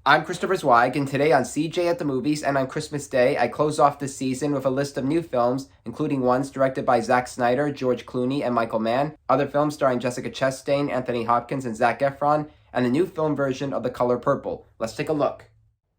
I'm Christopher Zweig, and today on CJ at the Movies and on Christmas Day, I close off this season with a list of new films, including ones directed by Zack Snyder, George Clooney, and Michael Mann, other films starring Jessica Chastain, Anthony Hopkins, and Zac Efron, and the new film version of The Color Purple. Let's take a look.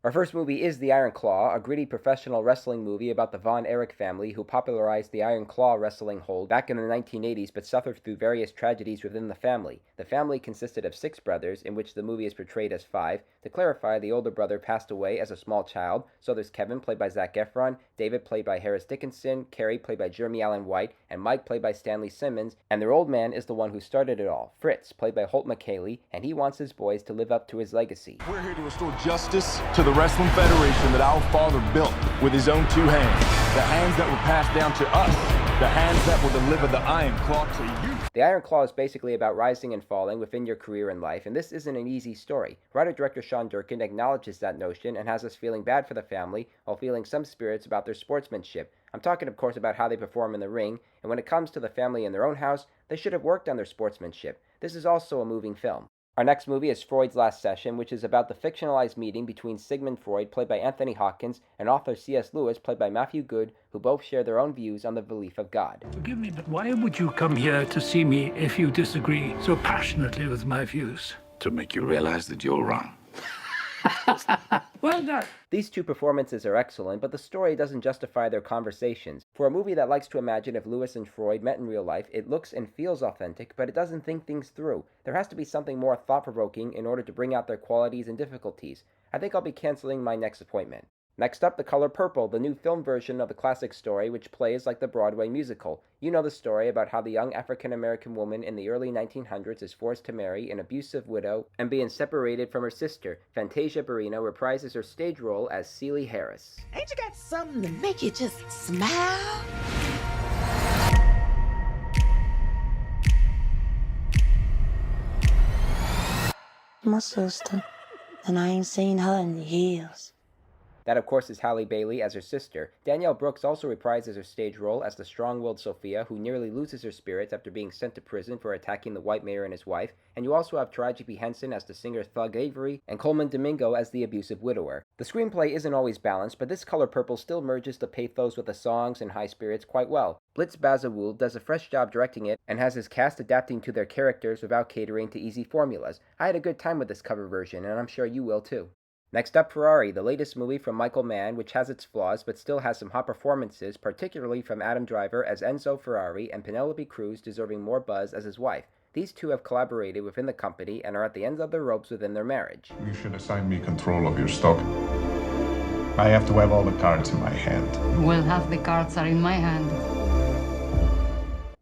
Our first movie is The Iron Claw, a gritty professional wrestling movie about the Von Erich family who popularized the Iron Claw wrestling hold back in the 1980s but suffered through various tragedies within the family. The family consisted of 6 brothers, in which the movie is portrayed as 5. To clarify, the older brother passed away as a small child, so there's Kevin, played by Zac Efron, David, played by Harris Dickinson, Carrie, played by Jeremy Allen White, and Mike, played by Stanley Simmons, and their old man is the one who started it all, Fritz, played by Holt McCaley, and he wants his boys to live up to his legacy. We're here to restore justice to the Wrestling Federation that our father built with his own 2 hands. The hands that were passed down to us. The hands that will deliver the Iron Claw to you. The Iron Claw is basically about rising and falling within your career in life, and this isn't an easy story. Writer-director Sean Durkin acknowledges that notion and has us feeling bad for the family while feeling some spirits about their sportsmanship. I'm talking, of course, about how they perform in the ring, and when it comes to the family in their own house, they should have worked on their sportsmanship. This is also a moving film. Our next movie is Freud's Last Session, which is about the fictionalized meeting between Sigmund Freud, played by Anthony Hopkins, and author C.S. Lewis, played by Matthew Goode, who both share their own views on the belief of God. Forgive me, but why would you come here to see me if you disagree so passionately with my views? To make you realize that you're wrong. Well done. These 2 performances are excellent, but the story doesn't justify their conversations. For a movie that likes to imagine if Lewis and Freud met in real life, it looks and feels authentic, but it doesn't think things through. There has to be something more thought-provoking in order to bring out their qualities and difficulties. I think I'll be canceling my next appointment. Next up, The Color Purple, the new film version of the classic story which plays like the Broadway musical. You know the story about how the young African-American woman in the early 1900s is forced to marry an abusive widow and being separated from her sister. Fantasia Barrino reprises her stage role as Celie Harris. Ain't you got something to make you just smile? My sister, and I ain't seen her in years. That, of course, is Halle Bailey as her sister. Danielle Brooks also reprises her stage role as the strong-willed Sofia, who nearly loses her spirits after being sent to prison for attacking the white mayor and his wife. And you also have Taraji Henson as the singer Thug Avery, and Coleman Domingo as the abusive widower. The screenplay isn't always balanced, but this Color Purple still merges the pathos with the songs and high spirits quite well. Blitz Bazawule does a fresh job directing it, and has his cast adapting to their characters without catering to easy formulas. I had a good time with this cover version, and I'm sure you will too. Next up, Ferrari, the latest movie from Michael Mann, which has its flaws but still has some hot performances, particularly from Adam Driver as Enzo Ferrari and Penelope Cruz deserving more buzz as his wife. These 2 have collaborated within the company and are at the ends of their ropes within their marriage. You should assign me control of your stock. I have to have all the cards in my hand. Well, half the cards are in my hand.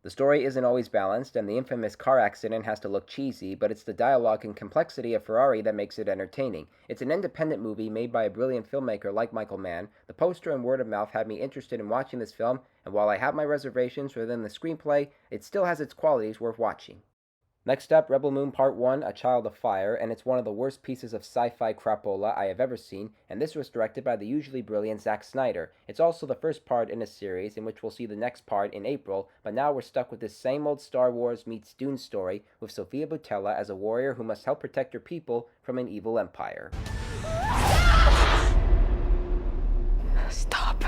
The story isn't always balanced, and the infamous car accident has to look cheesy, but it's the dialogue and complexity of Ferrari that makes it entertaining. It's an independent movie made by a brilliant filmmaker like Michael Mann. The poster and word of mouth had me interested in watching this film, and while I have my reservations within the screenplay, it still has its qualities worth watching. Next up, Rebel Moon Part 1, A Child of Fire, and it's one of the worst pieces of sci-fi crapola I have ever seen, and this was directed by the usually brilliant Zack Snyder. It's also the first part in a series in which we'll see the next part in April, but now we're stuck with this same old Star Wars meets Dune story with Sofia Boutella as a warrior who must help protect her people from an evil empire. Stop.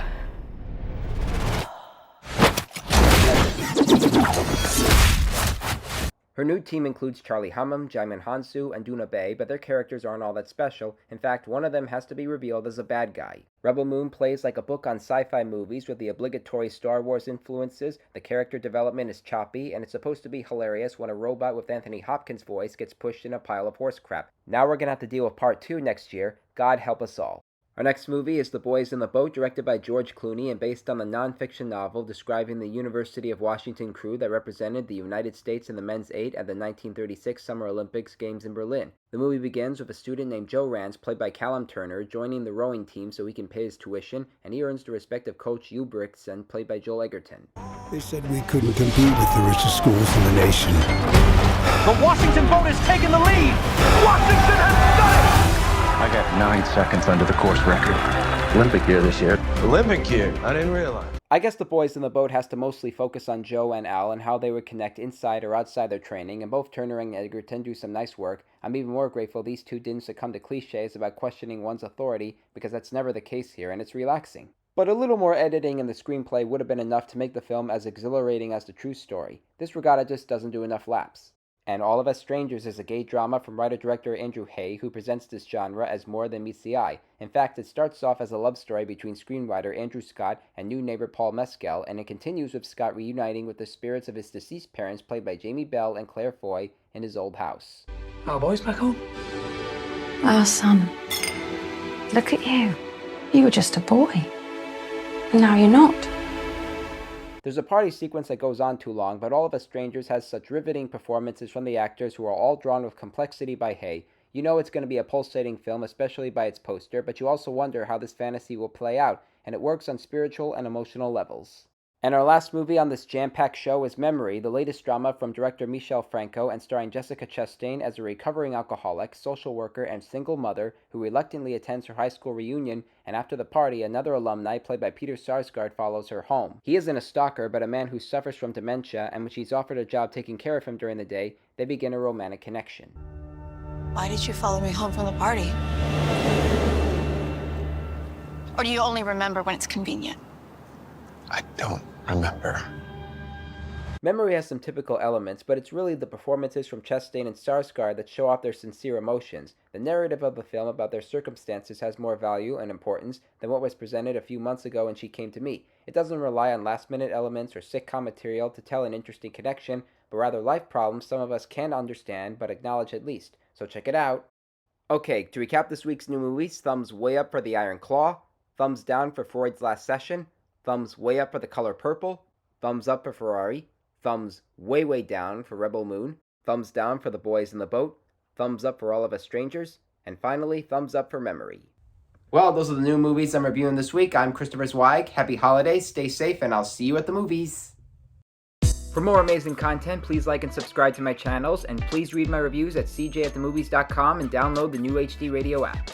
Her new team includes Charlie Hunnam, Jaimin Hansu, and Duna Bay, but their characters aren't all that special. In fact, one of them has to be revealed as a bad guy. Rebel Moon plays like a book on sci-fi movies with the obligatory Star Wars influences. The character development is choppy, and it's supposed to be hilarious when a robot with Anthony Hopkins' voice gets pushed in a pile of horse crap. Now we're gonna have to deal with Part 2 next year. God help us all. Our next movie is The Boys in the Boat, directed by George Clooney and based on the non-fiction novel describing the University of Washington crew that represented the United States in the men's 8 at the 1936 Summer Olympics Games in Berlin. The movie begins with a student named Joe Rance, played by Callum Turner, joining the rowing team so he can pay his tuition, and he earns the respect of Coach Ulbrichtsen, played by Joel Edgerton. They said we couldn't compete with the richest schools in the nation. The Washington boat has taken the lead! Washington has done it! I got 9 seconds under the course record. Olympic year this year. Olympic year? I didn't realize. I guess The Boys in the Boat has to mostly focus on Joe and Al and how they would connect inside or outside their training, and both Turner and Edgerton do some nice work. I'm even more grateful these two didn't succumb to cliches about questioning one's authority, because that's never the case here, and it's relaxing. But a little more editing in the screenplay would have been enough to make the film as exhilarating as the true story. This regatta just doesn't do enough laps. And All of Us Strangers is a gay drama from writer-director Andrew Haigh, who presents this genre as more than meets the eye. In fact, it starts off as a love story between screenwriter Andrew Scott and new neighbor Paul Mescal, and it continues with Scott reuniting with the spirits of his deceased parents, played by Jamie Bell and Claire Foy, in his old house. Our boys back home? Our son. Look at you. You were just a boy. Now you're not. There's a party sequence that goes on too long, but All of Us Strangers has such riveting performances from the actors who are all drawn with complexity by Haigh. You know it's going to be a pulsating film, especially by its poster, but you also wonder how this fantasy will play out, and it works on spiritual and emotional levels. And our last movie on this jam-packed show is Memory, the latest drama from director Michel Franco and starring Jessica Chastain as a recovering alcoholic, social worker, and single mother who reluctantly attends her high school reunion, and after the party, another alumni, played by Peter Sarsgaard, follows her home. He isn't a stalker, but a man who suffers from dementia, and when she's offered a job taking care of him during the day, they begin a romantic connection. Why did you follow me home from the party? Or do you only remember when it's convenient? I don't remember. Memory has some typical elements, but it's really the performances from Chastain and Sarsgaard that show off their sincere emotions. The narrative of the film about their circumstances has more value and importance than what was presented a few months ago when She Came to Me. It doesn't rely on last-minute elements or sitcom material to tell an interesting connection, but rather life problems some of us can understand but acknowledge at least. So check it out. Okay, to recap this week's new movies, thumbs way up for The Iron Claw, thumbs down for Freud's Last Session, thumbs way up for The Color Purple, thumbs up for Ferrari, thumbs way down for Rebel Moon, thumbs down for The Boys in the Boat, thumbs up for All of Us Strangers, and finally, thumbs up for Memory. Well, those are the new movies I'm reviewing this week. I'm Christopher Zweig. Happy holidays, stay safe, and I'll see you at the movies. For more amazing content, please like and subscribe to my channels, and please read my reviews at cjatthemovies.com and download the new HD Radio app.